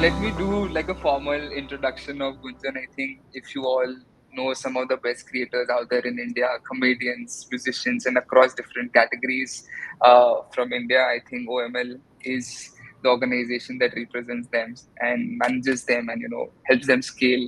let me do like a formal introduction of Gunjan. I think if you all know some of the best creators out there in India, comedians, musicians, and across different categories from India, I think OML is the organization that represents them and manages them and helps them scale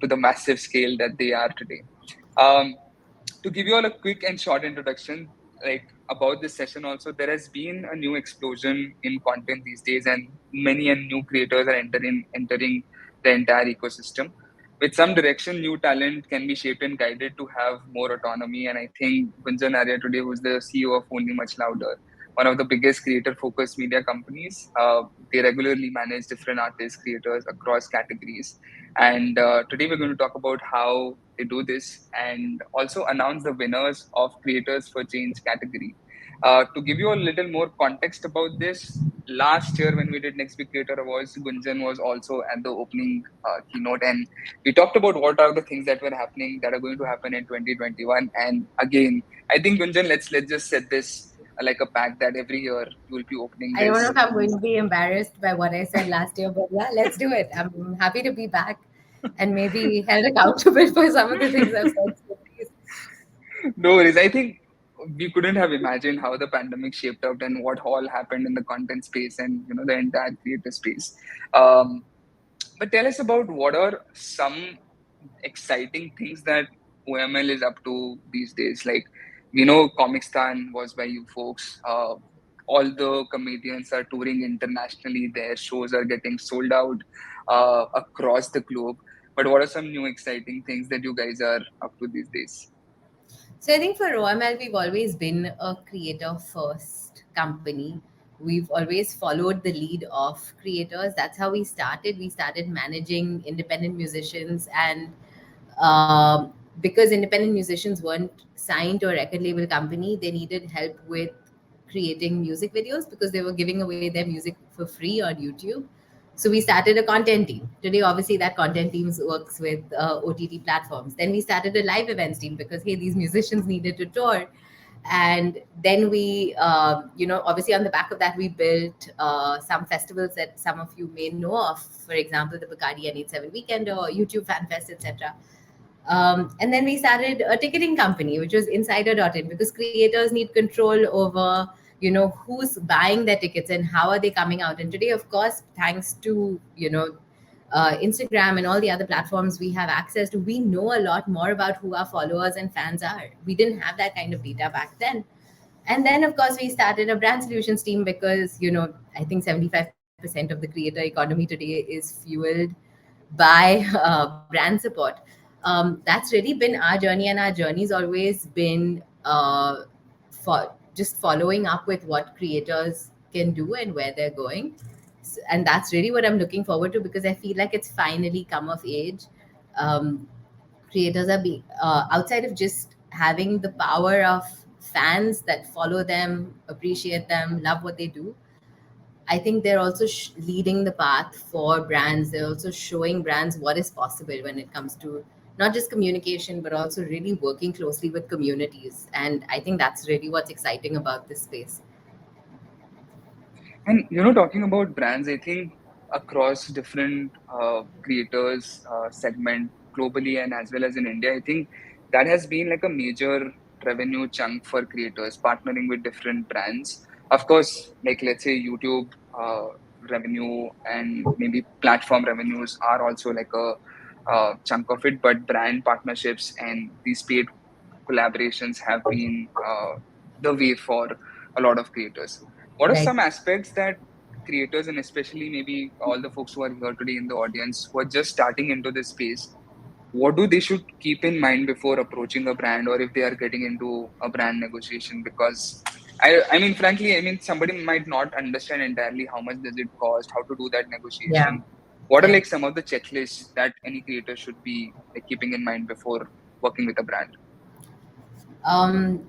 to the massive scale that they are today. Um, to give you all a quick and short introduction, like about this session also, there has been a new explosion in content these days, and many and new creators are entering the entire ecosystem. With some direction, new talent can be shaped and guided to have more autonomy. And I think Gunjan Arya today, who's the CEO of Only Much Louder, one of the biggest creator-focused media companies, they regularly manage different artists, creators across categories. And today we're going to talk about how they do this and also announce the winners of Creators for Change category. To give you a little more context about this, last year when we did Next Big Creator Awards, Gunjan was also at the opening keynote, and we talked about what are the things that were happening that are going to happen in 2021. And again, I think Gunjan, let's just set this like a pact that every year you will be opening I don't know this. if I'm going to be embarrassed by what I said last year, but yeah, let's do it. I'm happy to be back and maybe held accountable for some of the things I've said. So please. No worries. I think we couldn't have imagined how the pandemic shaped out and what all happened in the content space and the entire creator space. Um, but tell us about what are some exciting things that OML is up to these days. Like we know Comicstan was by you folks. All the comedians are touring internationally. Their shows are getting sold out across the globe. But what are some new exciting things that you guys are up to these days? So I think for OML, we've always been a creator first company. We've always followed the lead of creators. That's how we started. We started managing independent musicians, and because independent musicians weren't signed to a record label company, they needed help with creating music videos because they were giving away their music for free on YouTube. So we started a content team. Today, obviously, that content team works with OTT platforms. Then we started a live events team because hey, these musicians needed to tour. And then we, obviously on the back of that, we built some festivals that some of you may know of. For example, the Bacardi N87 Weekend or YouTube Fan Fest, etc. And then we started a ticketing company, which was Insider.in, because creators need control over, who's buying their tickets and how are they coming out. And today, of course, thanks to, Instagram and all the other platforms we have access to, we know a lot more about who our followers and fans are. We didn't have that kind of data back then. And then, of course, we started a brand solutions team because, I think 75% of the creator economy today is fueled by brand support. That's really been our journey, and our journey's always been for just following up with what creators can do and where they're going. And that's really what I'm looking forward to because I feel like it's finally come of age. Um, Creators are outside of just having the power of fans that follow them, appreciate them, love what they do. I think they're also leading the path for brands. They're also showing brands what is possible when it comes to not just communication, but also really working closely with communities. And I think that's really what's exciting about this space. And talking about brands, I think across different creators segment globally and as well as in India, I think that has been like a major revenue chunk for creators partnering with different brands. Of course, like let's say YouTube revenue and maybe platform revenues are also like a chunk of it, but brand partnerships and these paid collaborations have been the way for a lot of creators. What are Right. some aspects that creators and especially maybe all the folks who are here today in the audience who are just starting into this space, what do they should keep in mind before approaching a brand or if they are getting into a brand negotiation? Because I mean, frankly, I mean, somebody might not understand entirely how much does it cost, how to do that Yeah. negotiation. What are Yeah. like some of the checklists that any creator should be like keeping in mind before working with a brand? Um,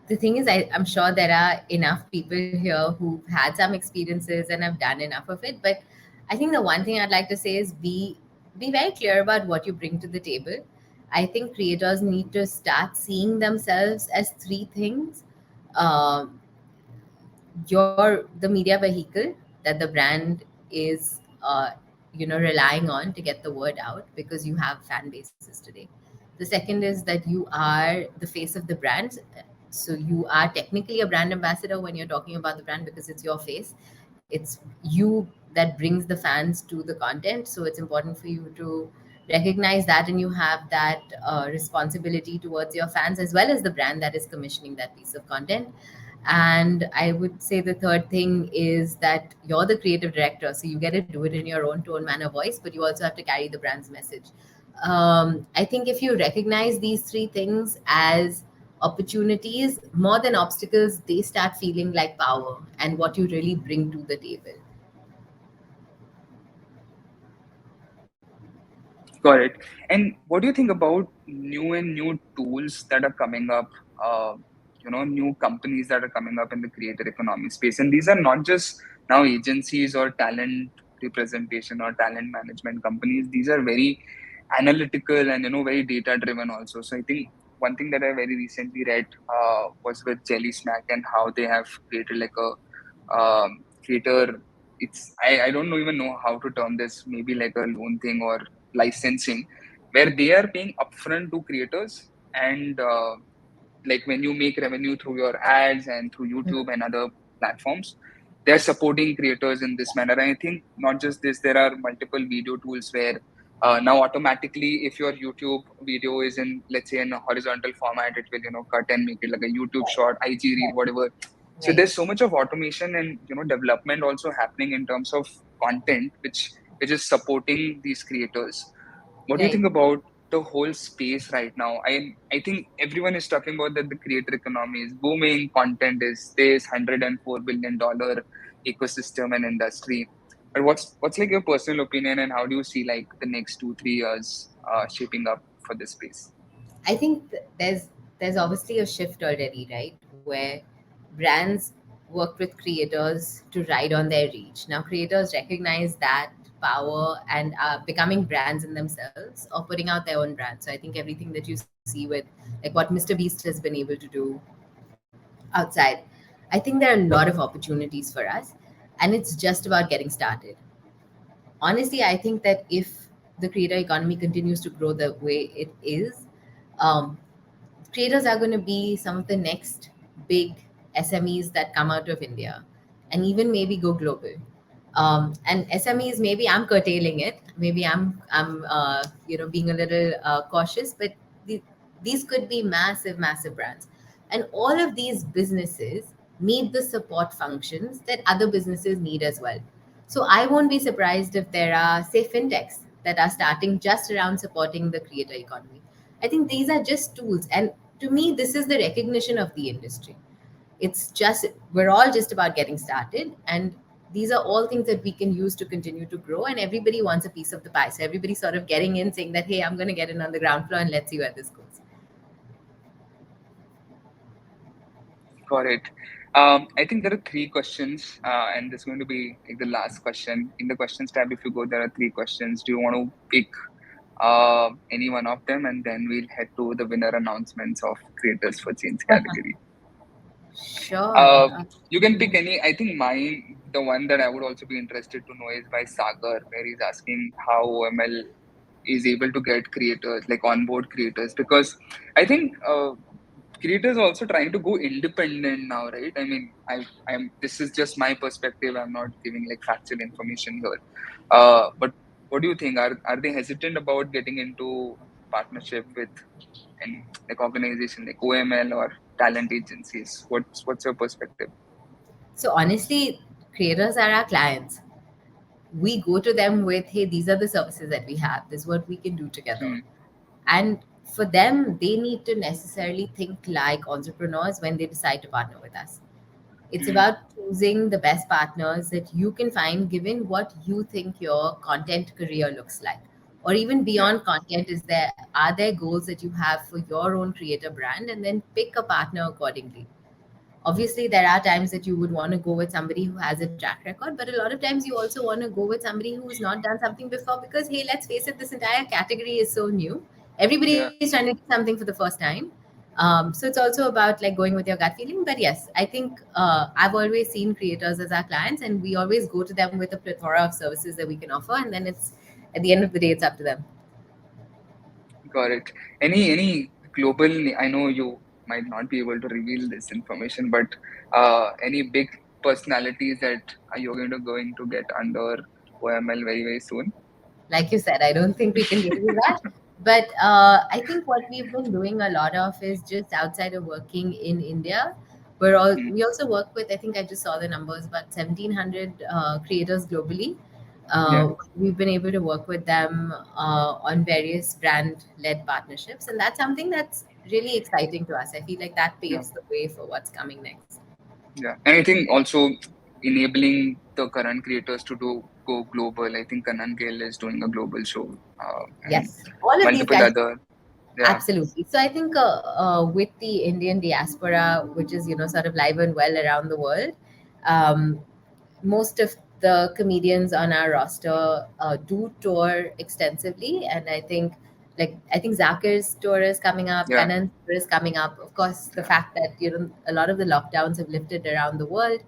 the thing is, I'm sure there are enough people here who've had some experiences and have done enough of it. But I think the one thing I'd like to say is be very clear about what you bring to the table. I think creators need to start seeing themselves as three things. Um, you're the media vehicle that the brand is uh, relying on to get the word out because you have fan bases today. The second is that you are the face of the brand. So you are technically a brand ambassador when you're talking about the brand because it's your face. It's you that brings the fans to the content. So it's important for you to recognize that, and you have that responsibility towards your fans as well as the brand that is commissioning that piece of content. And I would say the third thing is that you're the creative director, so you get to do it in your own tone, manner, voice, but you also have to carry the brand's message. I think if you recognize these three things as opportunities more than obstacles, they start feeling like power and what you really bring to the table. Got it. And what do you think about new tools that are coming up? Uh, new companies that are coming up in the creator economy space, and these are not just now agencies or talent representation or talent management companies. These are very analytical and very data driven also. So I think one thing that I very recently read was with Jelly Snack and how they have created like a creator. I don't even know how to term this. Maybe like a loan thing or licensing, where they are paying upfront to creators, and like when you make revenue through your ads and through YouTube and other platforms, they're supporting creators in this manner. And I think not just this, there are multiple video tools where now automatically, if your YouTube video is in, let's say, in a horizontal format, it will cut and make it like a YouTube short, IG reel, whatever. So Right. there's so much of automation and development also happening in terms of content, which is supporting these creators. What do you Right. think about the whole space right now? I think everyone is talking about that the creator economy is booming, content is this $104 billion ecosystem and industry. But what's like your personal opinion, and how do you see like the next 2-3 years shaping up for this space? I think there's obviously a shift already, right? Where brands work with creators to ride on their reach. Now creators recognize that power and are becoming brands in themselves or putting out their own brand. So I think everything that you see with like what Mr. Beast has been able to do outside, I think there are a lot of opportunities for us, and it's just about getting started. Honestly, I think that if the creator economy continues to grow the way it is, um, creators are going to be some of the next big SMEs that come out of India and even maybe go global. And SMEs, maybe I'm curtailing it. Maybe I'm being a little cautious, but the, these could be massive, massive brands. And all of these businesses need the support functions that other businesses need as well. So I won't be surprised if there are, say, fintechs that are starting just around supporting the creator economy. I think these are just tools. And to me, this is the recognition of the industry. It's just, we're all just about getting started. And these are all things that we can use to continue to grow. And everybody wants a piece of the pie. So everybody's sort of getting in saying that, hey, I'm going to get in on the ground floor and let's see where this goes. Got it. I think there are three questions, and this is going to be like the last question. In the questions tab, if you go, there are three questions. Do you want to pick any one of them, and then we'll head to the winner announcements of Creators for Change category. Sure. Uh, you can pick any. I think mine, the one that I would also be interested to know is by Sagar, where he's asking how OML is able to get creators, like onboard creators, because I think creators are also trying to go independent now, right? I mean, I'm. This is just my perspective. I'm not giving like factual information here. But what do you think? Are they hesitant about getting into partnership with any like organization like OML or talent agencies? What's your perspective? So honestly, creators are our clients. We go to them with, hey, these are the services that we have. This is what we can do together. Hmm. And for them, they need to necessarily think like entrepreneurs when they decide to partner with us. It's Hmm. about choosing the best partners that you can find given what you think your content career looks like. Or even Yeah. beyond content, are there goals that you have for your own creator brand, and then pick a partner accordingly. Obviously, there are times that you would want to go with somebody who has a track record, but a lot of times you also want to go with somebody who's not done something before because, hey, let's face it, this entire category is so new. Everybody Yeah. is trying to do something for the first time. So it's also about like going with your gut feeling. But yes, I think I've always seen creators as our clients, and we always go to them with a plethora of services that we can offer, and then it's at the end of the day, it's up to them. Got it. Any global? I know you might not be able to reveal this information, but any big personalities that are you going to get under OML very very soon? Like you said, I don't think we can really do that. But I think what we've been doing a lot of is just outside of working in India. Hmm. We also work with, I think I just saw the numbers, about 1,700 creators globally. Yeah, We've been able to work with them on various brand led partnerships. And that's something that's really exciting to us. I feel like that yeah, paves the way for what's coming next. yeah. And I think also enabling the current creators to go global. I think Kanan Gill is doing a global show, and Yes, all of these multiple guys. other. Yeah, Absolutely. So I think with the Indian diaspora, which is sort of live and well around the world, um, most of the comedians on our roster do tour extensively, and I think Zakir's tour is coming up, yeah, Kanan's tour is coming up. Of course, the yeah, fact that a lot of the lockdowns have lifted around the world,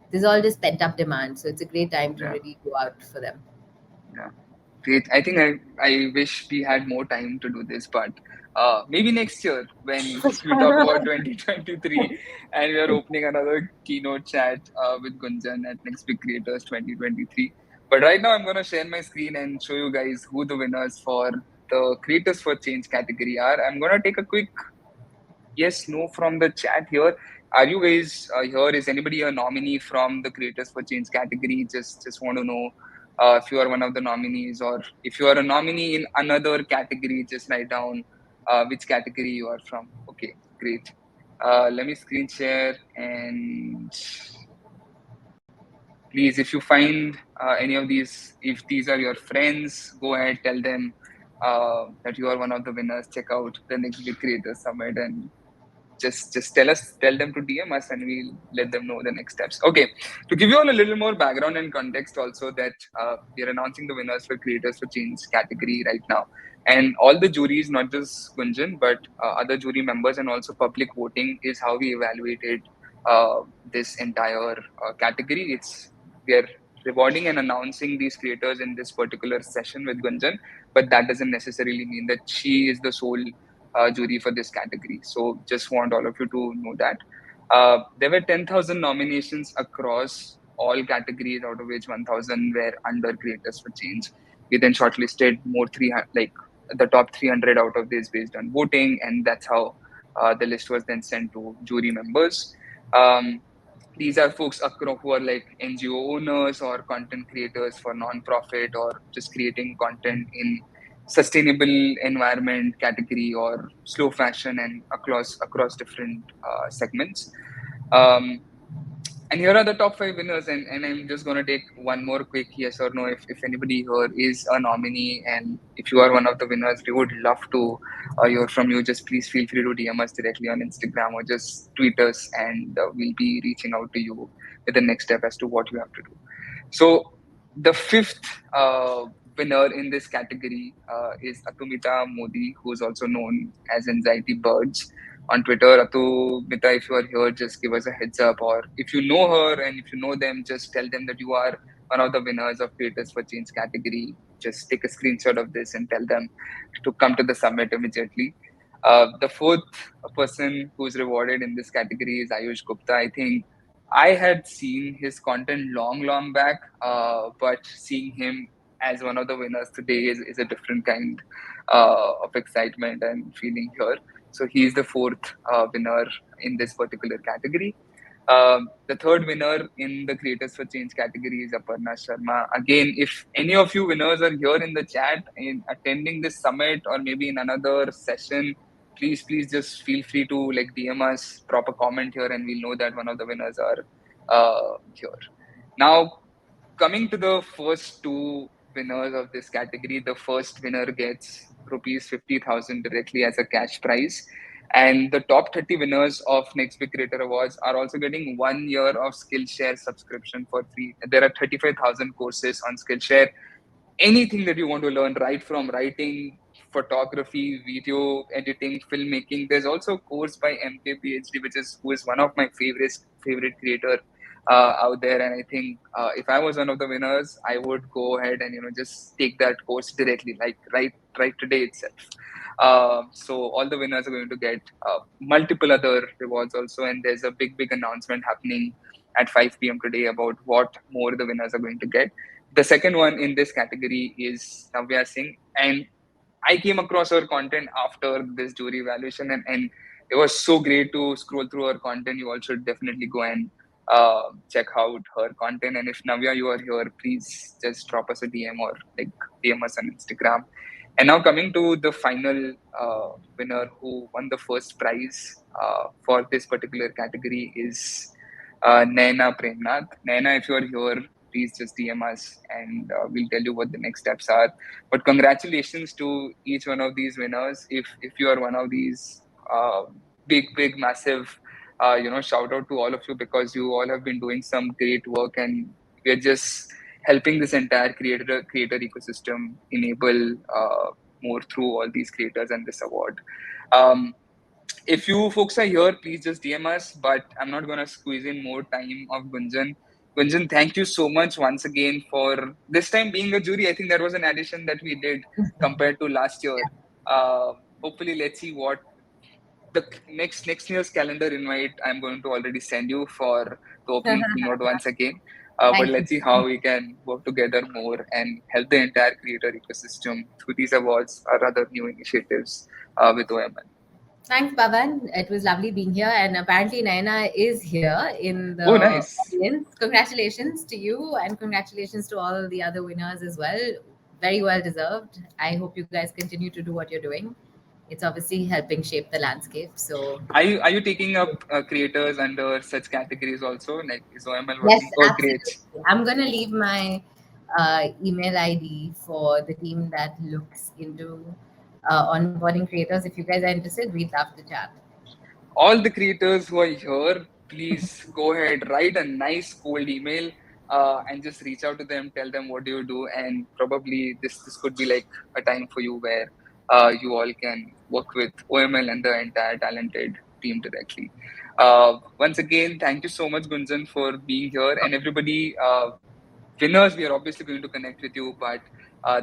there's all this pent up demand. So it's a great time to yeah, really go out for them. yeah. Great. I think I wish we had more time to do this, but maybe next year when For we talk about sure. 2023 and we are opening another keynote chat with Gunjan at Next Big Creators 2023. But right now, I'm going to share my screen and show you guys who the winners for the Creators for Change category are. I'm going to take a quick yes, no from the chat here. Are you guys here? Is anybody a nominee from the Creators for Change category? Just want to know if you are one of the nominees, or if you are a nominee in another category, just write down which category you are from. Okay, great. Let me screen share, and please, if you find any of these, if these are your friends, go ahead, tell them that you are one of the winners. Check out the Next Big Creators Summit, and just tell them to DM us, and we'll let them know the next steps. Okay, to give you all a little more background and context, also that we are announcing the winners for Creators for Change category right now, and all the juries, not just Gunjan, but other jury members, and also public voting is how we evaluated this entire category. It's we are rewarding and announcing these creators in this particular session with Gunjan, but that doesn't necessarily mean that she is the sole jury for this category. So just want all of you to know that. There were 10,000 nominations across all categories, out of which 1,000 were under Creators for Change. We then shortlisted more 300, like the top 300 out of this based on voting, and that's how the list was then sent to jury members. Um, these are folks who are like NGO owners or content creators for non-profit, or just creating content in sustainable environment category or slow fashion, and across different segments. Um, and here are the top five winners, and I'm just going to take one more quick yes or no. If anybody here is a nominee, and if you are one of the winners, we would love to hear from you. Just please feel free to DM us directly on Instagram, or just tweet us, and we'll be reaching out to you with the next step as to what you have to do. So the fifth winner in this category is Atumita Modi, who is also known as Anxiety Birds on Twitter. Atumita, if you are here, just give us a heads up. Or if you know her and if you know them, just tell them that you are one of the winners of Creators for Change category. Just take a screenshot of this and tell them to come to the summit immediately. The fourth person who's rewarded in this category is Ayush Gupta. I think I had seen his content long back, but seeing him as one of the winners today is a different kind of excitement and feeling here. So he's the fourth winner in this particular category. The third winner in the Creators for Change category is Aparna Sharma. Again, if any of you winners are here in the chat in attending this summit or maybe in another session, please just feel free to like DM us, drop a comment here, and we'll know that one of the winners are here. Now, coming to the first two winners of this category, the first winner gets rupees 50,000 directly as a cash prize. And the top 30 winners of Next Big Creator Awards are also getting 1 year of Skillshare subscription for free. There are 35,000 courses on Skillshare. Anything that you want to learn, right from writing photography, video editing, filmmaking. There's also a course by MKPhD, which is who is one of my favorite creator out there. And I think if I was one of the winners, I would go ahead and just take that course directly, like right today itself. So all the winners are going to get multiple other rewards also, and there's a big announcement happening at 5 p.m. today about what more the winners are going to get. The second one in this category is Navya Singh, and I came across her content after this jury evaluation, and it was so great to scroll through her content. You all should definitely go and check out her content. And if Navya, you are here, please just drop us a DM or like DM us on Instagram. And now coming to the final winner who won the first prize for this particular category is Naina Premnath. Naina, if you are here, please just DM us and we'll tell you what the next steps are. But congratulations to each one of these winners. If you are one of these big massive, shout out to all of you, because you all have been doing some great work, and we're just helping this entire creator ecosystem enable more through all these creators and this award. Um, if you folks are here, please just DM us. But I'm not gonna squeeze in more time of Gunjan. Gunjan, thank you so much once again for this time being a jury. I think that was an addition that we did compared to last year. Hopefully, let's see what the next year's calendar invite I'm going to already send you for the opening keynote once again. But Thank let's you. see how we can work together more and help the entire creator ecosystem through these awards or other new initiatives with OML. Thanks, Pavan. It was lovely being here. And apparently, Naina is here in the Oh, nice. audience. Congratulations to you, and congratulations to all the other winners as well. Very well deserved. I hope you guys continue to do what you're doing. It's obviously helping shape the landscape. So, Are you taking up creators under such categories also? Like, is OML yes, working? Oh, great. absolutely. I'm going to leave my email ID for the team that looks into onboarding creators. If you guys are interested, we'd love to chat. All the creators who are here, please go ahead, write a nice cold email and just reach out to them, tell them what do you do, and probably this could be like a time for you where you all can work with OML and the entire talented team directly. Once again, thank you so much, Gunjan, for being here, and everybody. Winners, we are obviously going to connect with you, but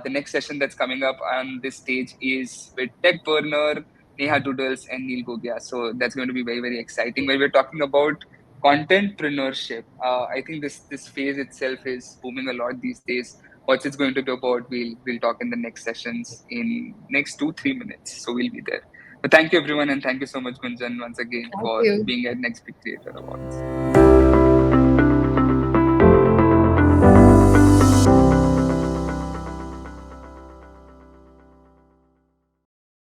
the next session that's coming up on this stage is with Tech Burner, Neha Doodles, and Neil Gogia. So that's going to be very exciting. Where we're talking about contentpreneurship. I think this phase itself is booming a lot these days. What it's going to be about, we'll talk in the next sessions in next 2-3 minutes. So we'll be there. But thank you everyone, and thank you so much, Gunjan, once again Thank for you. being at Next Big Creator Awards.